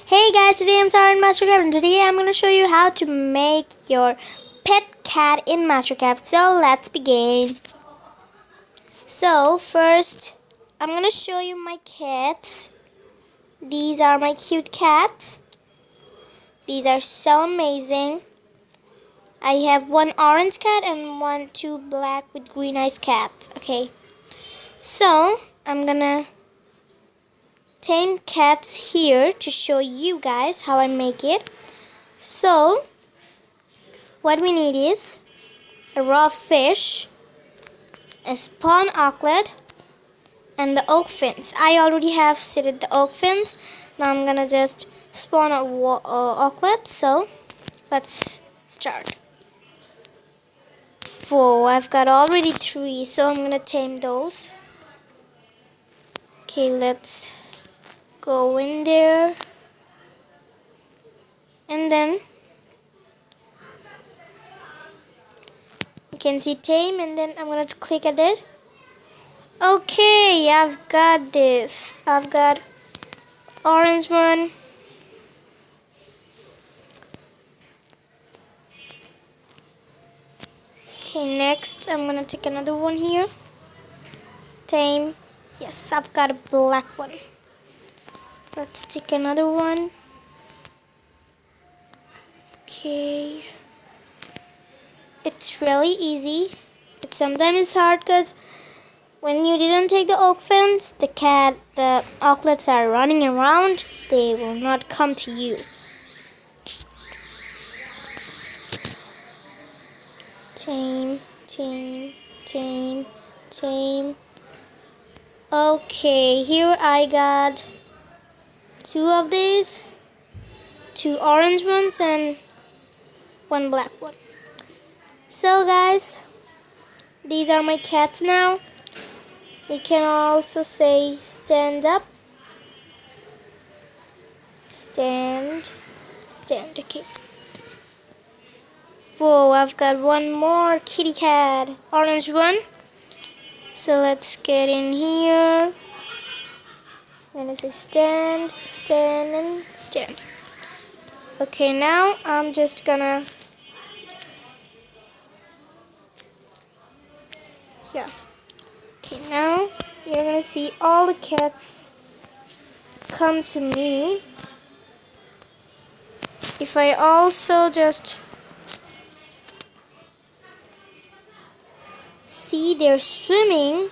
Hey guys, today I'm Sarah in Mastercraft and today I'm going to show you how to make your pet cat in Mastercraft. So let's begin. So first I'm going to show you my cats. These are my cute cats. These are so amazing. I have one orange cat and two black with green eyes cats. Okay, so I'm gonna tame cats here to show you guys how I make it. So what we need is a raw fish, a spawn auklet, and the oak fins. I already have seated the oak fins. Now I'm gonna just spawn a auklet. So let's start. Whoa, I've got already 3, so I'm gonna tame those. Okay, let's go in there, and then you can see tame, and then I'm gonna click at it. Okay, I've got this. I've got orange one. Okay, next I'm gonna take another one here. Tame. Yes, I've got a black one. Let's take another one. Okay. It's really easy. But sometimes it's hard because when you didn't take the oak fins, the auklets are running around. They will not come to you. Tame, tame, tame, tame. Okay, here I got 2 of these, 2 orange ones and 1 black one. So guys, these are my cats now. You can also say stand up, stand, okay. Whoa, I've got one more kitty cat, orange one. So let's get in here. I'm gonna say stand, stand, and stand. Okay, now I'm just gonna, yeah. Okay, now you're gonna see all the cats come to me. If I also just see they're swimming,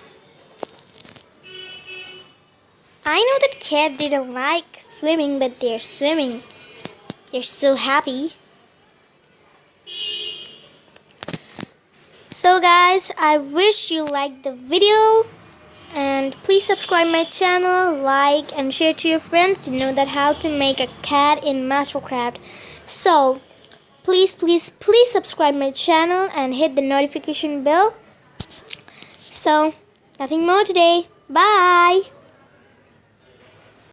I know that cat didn't like swimming, but they're swimming. They're so happy. So guys, I wish you liked the video, and please subscribe my channel, like and share to your friends to know that how to make a cat in Mastercraft. So please subscribe my channel and hit the notification bell. So nothing more today. Bye.